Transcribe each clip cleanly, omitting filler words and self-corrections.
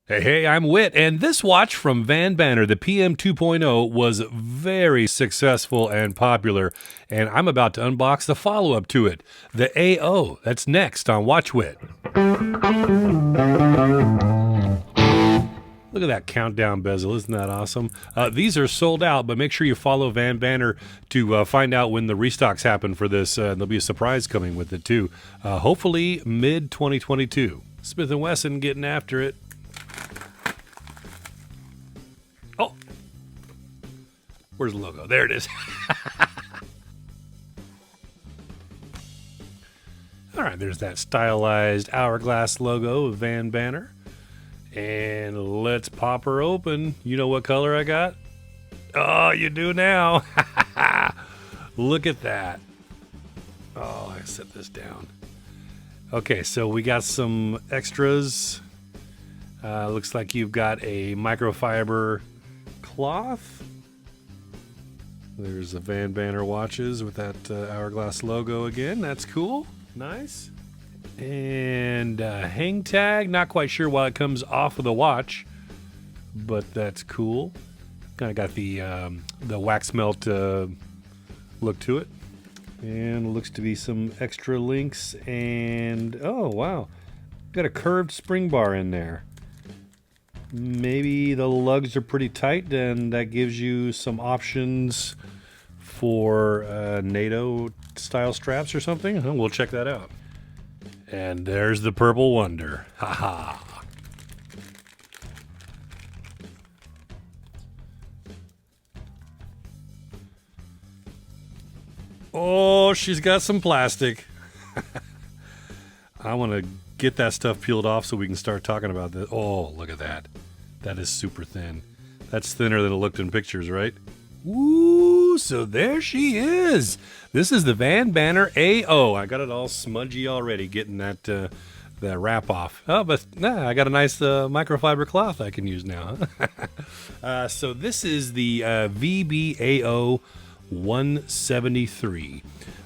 Hey, I'm Whit, and this watch from Van Banner, the PM 2.0, was very successful and popular, and I'm about to unbox the follow-up to it, the AO. That's next on Watch Wit. Look at that countdown bezel. Isn't that awesome? These are sold out, but make sure you follow Van Banner to find out when the restocks happen for this. There'll be a surprise coming with it, too. Hopefully mid-2022. Smith & Wesson getting after it. Oh, where's the logo? There it is. All right, there's that stylized hourglass logo of Van Banner. And let's pop her open. You know what color I got? Oh, you do now. Look at that. Oh, I set this down. Okay, so we got some extras. Looks like you've got a microfiber cloth. There's the Van Banner watches with that hourglass logo again. That's cool. Nice. And hang tag. Not quite sure why it comes off of the watch, but that's cool. Kind of got the wax melt look to it. And looks to be some extra links. And oh wow, got a curved spring bar in there. Maybe the lugs are pretty tight, and that gives you some options for NATO style straps or something. We'll check that out. And there's the Purple Wonder. Haha. Oh, she's got some plastic. I want to get that stuff peeled off so we can start talking about this. Oh, look at that. That is super thin. That's thinner than it looked in pictures, right? Woo! So there she is. This is the Van Banner AO. I got it all smudgy already getting that wrap off. Oh, but I got a nice microfiber cloth I can use now. So this is the VBAO 173.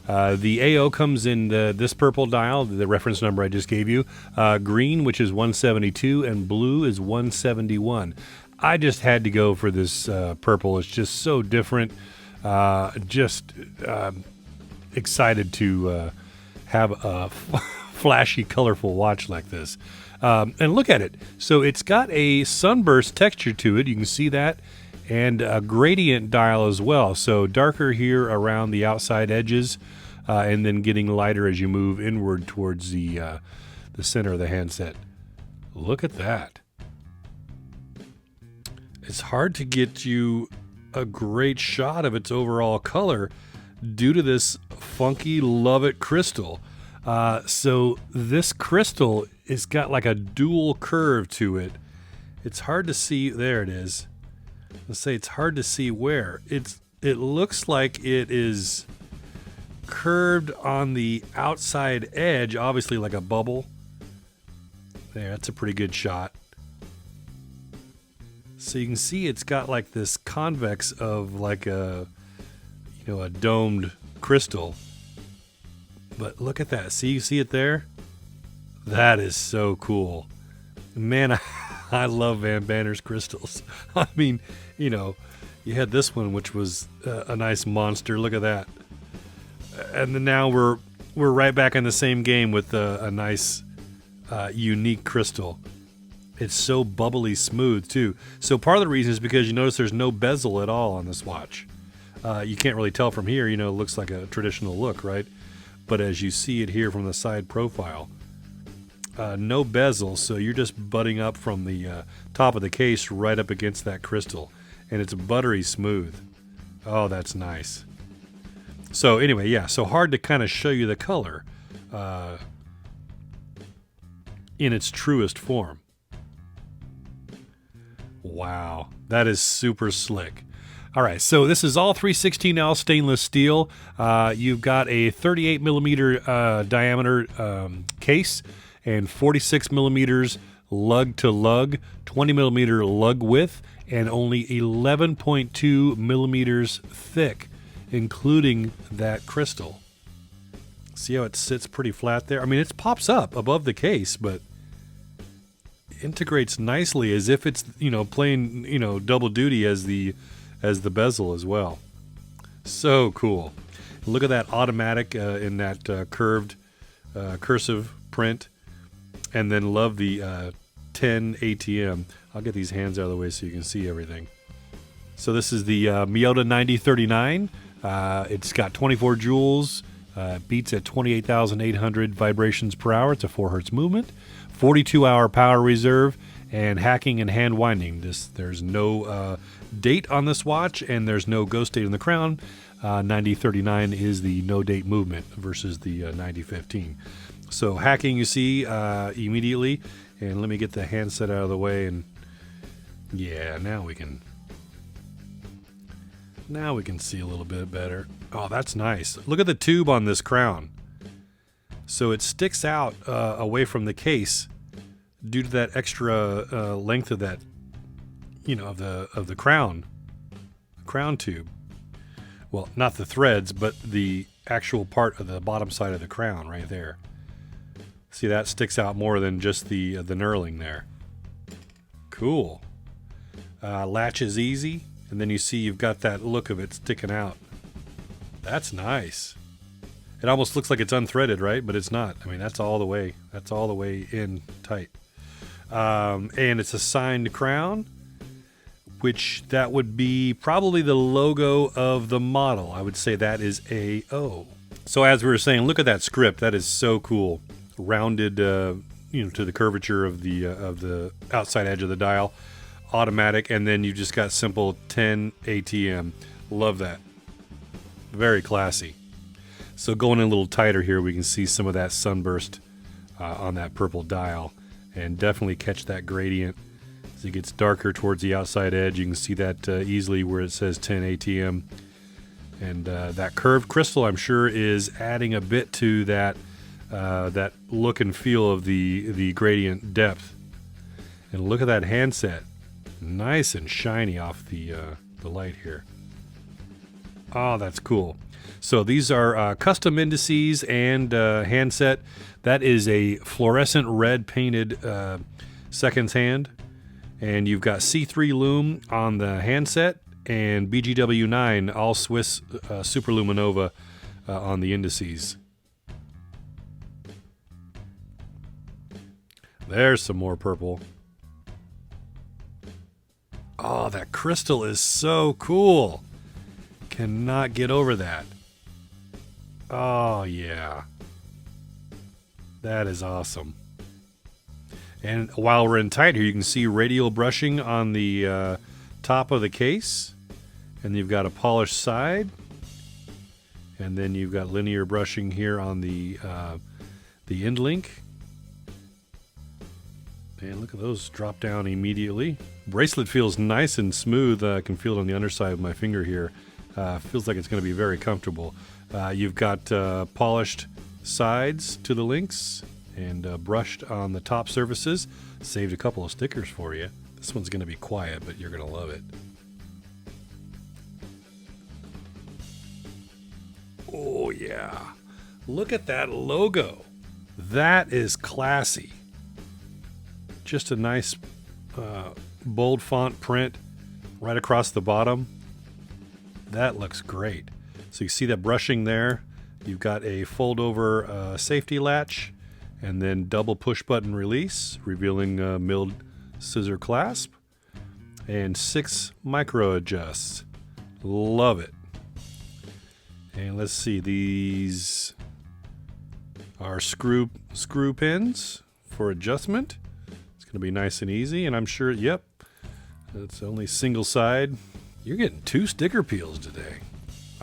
The AO comes in this purple dial, the reference number I just gave you, green, which is 172, and blue is 171. I just had to go for this purple. It's just so different. Excited to have a flashy, colorful watch like this. And look at it. So it's got a sunburst texture to it. You can see that. And a gradient dial as well. So darker here around the outside edges, and then getting lighter as you move inward towards the center of the handset. Look at that. It's hard to get you a great shot of its overall color due to this funky Love It crystal. So this crystal has got like a dual curve to it. It's hard to see. There it is. Let's say it's hard to see where. It looks like it is curved on the outside edge, obviously like a bubble. There, that's a pretty good shot. So you can see it's got like this convex of like a domed crystal. But look at that. See, you see it there? That is so cool. Man, I love Van Banner's crystals. I mean, you had this one, which was a nice monster. Look at that. And then now we're right back in the same game with a nice, unique crystal. It's so bubbly smooth, too. So part of the reason is because you notice there's no bezel at all on this watch. You can't really tell from here. It looks like a traditional look, right? But as you see it here from the side profile, no bezel, so you're just butting up from the top of the case right up against that crystal. And it's buttery smooth. Oh, that's nice. So anyway, yeah, so hard to kind of show you the color in its truest form. Wow, that is super slick. All right, so this is all 316L stainless steel. You've got a 38 millimeter diameter case and 46 millimeters lug to lug, 20 millimeter lug width, and only 11.2 millimeters thick, including that crystal. See how it sits pretty flat there? I mean, it pops up above the case, but integrates nicely as if it's, you know, playing, you know, double duty as the bezel as well. So cool. Look at that automatic in that curved cursive print, and then love the 10 ATM. I'll get these hands out of the way so you can see everything. So this is the Miyota 9039. It's got 24 joules, beats at 28,800 vibrations per hour. It's a 4 hertz movement, 42-hour power reserve, and hacking and hand winding. There's no date on this watch, and there's no ghost date on the crown. 9039 is the no date movement versus the 9015. So hacking you see immediately, and let me get the handset out of the way, and yeah, now we can see a little bit better. Oh, that's nice. Look at the tube on this crown. So it sticks out away from the case due to that extra length of that, you know, of the crown tube. Well, not the threads, but the actual part of the bottom side of the crown right there. See, that sticks out more than just the knurling there. Cool. Latch is easy, and then you see you've got that look of it sticking out. That's nice. It almost looks like it's unthreaded, right? But it's not. I mean, that's all the way in tight. And it's a signed crown, which that would be probably the logo of the model. I would say that is AO. So as we were saying, look at that script. That is so cool. Rounded, you know, to the curvature of the outside edge of the dial. Automatic, and then you just got simple 10 ATM. Love that. Very classy. So going in a little tighter here, we can see some of that sunburst on that purple dial, and definitely catch that gradient. As it gets darker towards the outside edge, you can see that easily where it says 10 ATM. And that curved crystal, I'm sure, is adding a bit to that that look and feel of the gradient depth. And look at that handset. Nice and shiny off the light here. Oh, that's cool. So these are custom indices and handset. That is a fluorescent red painted seconds hand. And you've got C3 Lume on the handset and BGW9 all Swiss Superluminova on the indices. There's some more purple. Oh, that crystal is so cool. Cannot get over that. Oh, yeah. That is awesome. And while we're in tight here, you can see radial brushing on the top of the case. And you've got a polished side. And then you've got linear brushing here on the end link. And look at those drop down immediately. Bracelet feels nice and smooth. I can feel it on the underside of my finger here. Feels like it's going to be very comfortable. You've got polished sides to the links and brushed on the top surfaces. Saved a couple of stickers for you. This one's going to be quiet, but you're going to love it. Oh, yeah. Look at that logo. That is classy. Just a nice bold font print right across the bottom. That looks great. So you see that brushing there. You've got a fold over safety latch and then double push button release, revealing milled scissor clasp, and 6 micro adjusts. Love it. And let's see, these are screw pins for adjustment. Gonna be nice and easy, and I'm sure, yep, it's only single side. You're getting 2 sticker peels today.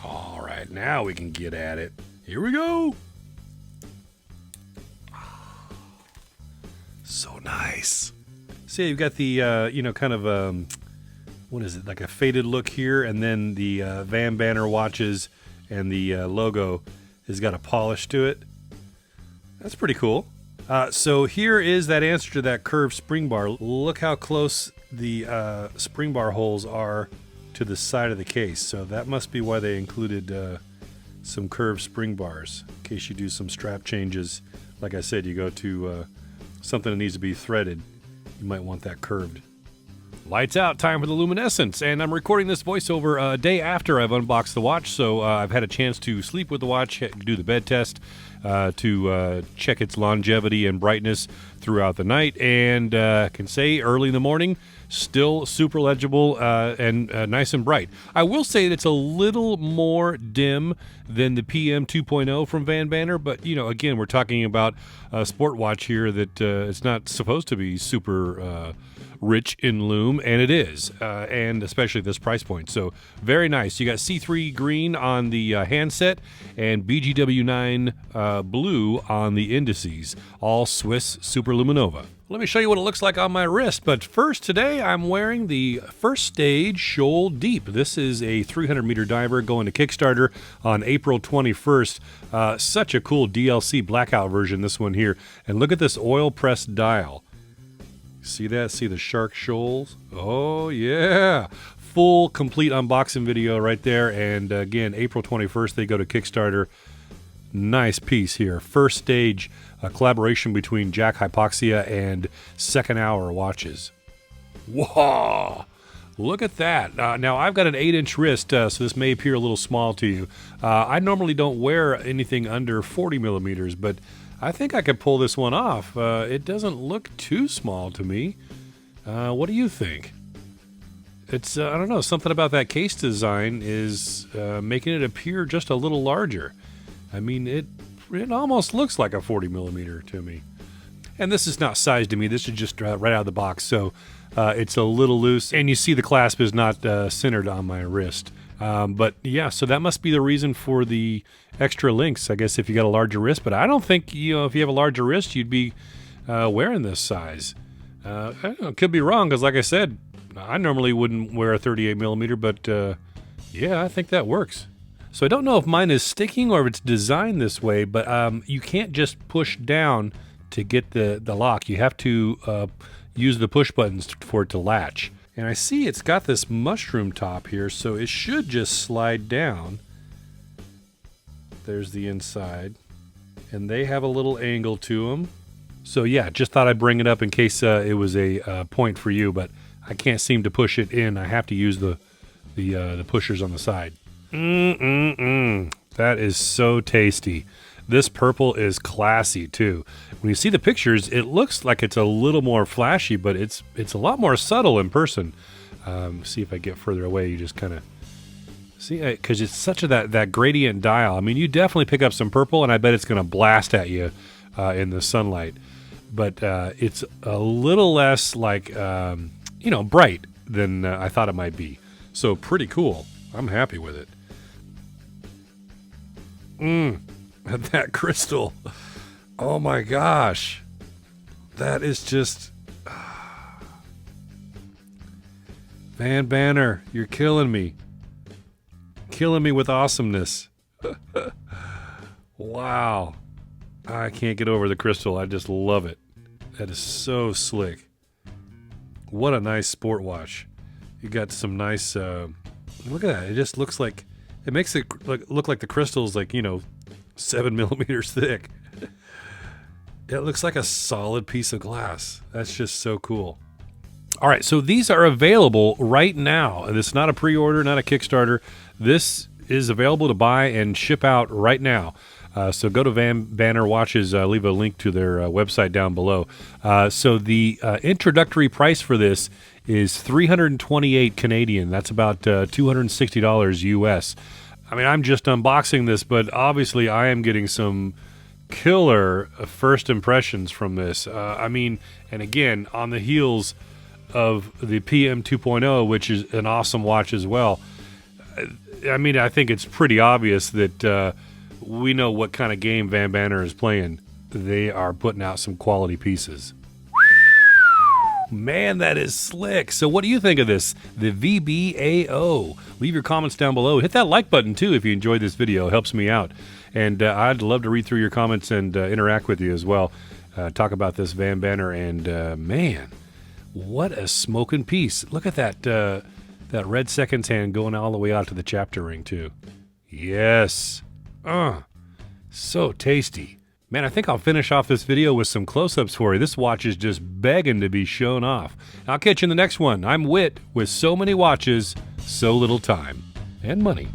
All right, now we can get at it. Here we go. So nice. See, you've got the, you know, kind of, what is it, like a faded look here, and then the Van Banner watches and the logo has got a polish to it. That's pretty cool. So here is that answer to that curved spring bar. Look how close the spring bar holes are to the side of the case. So that must be why they included some curved spring bars in case you do some strap changes. Like I said, you go to something that needs to be threaded. You might want that curved. Lights out, time for the luminescence, and I'm recording this voiceover a day after I've unboxed the watch, so I've had a chance to sleep with the watch, do the bed test, to check its longevity and brightness throughout the night, and can say early in the morning, still super legible and nice and bright. I will say that it's a little more dim than the PM 2.0 from Van Banner, but again, we're talking about a sport watch here that it's not supposed to be super rich in lume, and it is, and especially at this price point. So very nice. You got C3 green on the handset and BGW9 blue on the indices, all Swiss Super Luminova. Let me show you what it looks like on my wrist, but first today I'm wearing the First Stage Shoal Deep. This is a 300-meter diver going to Kickstarter on April 21st. Such a cool DLC blackout version, this one here. And look at this oil-pressed dial. See that? See the shark shoals? Oh, yeah. Full, complete unboxing video right there. And again, April 21st, they go to Kickstarter. Nice piece here. First Stage, a collaboration between Jack Hypoxia and Second Hour Watches. Whoa! Look at that. Now, I've got an 8-inch wrist, so this may appear a little small to you. I normally don't wear anything under 40 millimeters, but I think I could pull this one off. It doesn't look too small to me. What do you think? It's, I don't know, something about that case design is making it appear just a little larger. I mean, it almost looks like a 40 millimeter to me. And this is not sized to me. This is just right out of the box. So it's a little loose. And you see the clasp is not centered on my wrist. But yeah, so that must be the reason for the extra links, I guess, if you got a larger wrist. But I don't think, if you have a larger wrist, you'd be wearing this size. I don't know, could be wrong, because like I said, I normally wouldn't wear a 38 millimeter, but yeah, I think that works. So I don't know if mine is sticking or if it's designed this way, but you can't just push down to get the lock. You have to use the push buttons for it to latch. And I see it's got this mushroom top here, so it should just slide down. There's the inside. And they have a little angle to them. So yeah, just thought I'd bring it up in case it was a point for you, but I can't seem to push it in. I have to use the pushers on the side. That is so tasty. This purple is classy too. When you see the pictures, it looks like it's a little more flashy, but it's a lot more subtle in person. See if I get further away, you just kind of see, because it's such that gradient dial. I mean, you definitely pick up some purple, and I bet it's going to blast at you in the sunlight. But it's a little less like bright than I thought it might be. So pretty cool. I'm happy with it. That crystal. Oh my gosh. That is just... Van Banner, you're killing me. Killing me with awesomeness. Wow. I can't get over the crystal. I just love it. That is so slick. What a nice sport watch. You got some nice... look at that. It just looks like... It makes it look like the crystal's like, 7 millimeters thick. It looks like a solid piece of glass. That's just so cool. All right, so these are available right now. And it's not a pre-order, not a Kickstarter. This is available to buy and ship out right now. So go to Van Banner Watches, leave a link to their website down below. So the introductory price for this is $328 Canadian. That's about $260 US. I mean, I'm just unboxing this, but obviously I am getting some killer first impressions from this. I mean, and again, on the heels of the PM 2.0, which is an awesome watch as well. I mean, I think it's pretty obvious that we know what kind of game Van Banner is playing. They are putting out some quality pieces. Man, that is slick. So what do you think of this? The VBAO. Leave your comments down below. Hit that like button, too, if you enjoyed this video. It helps me out. And I'd love to read through your comments and interact with you as well. Talk about this Van Banner. And, man, what a smoking piece. Look at that red seconds hand going all the way out to the chapter ring, too. Yes. So tasty. Man, I think I'll finish off this video with some close-ups for you. This watch is just begging to be shown off. I'll catch you in the next one. I'm Whit with so many watches, so little time and money.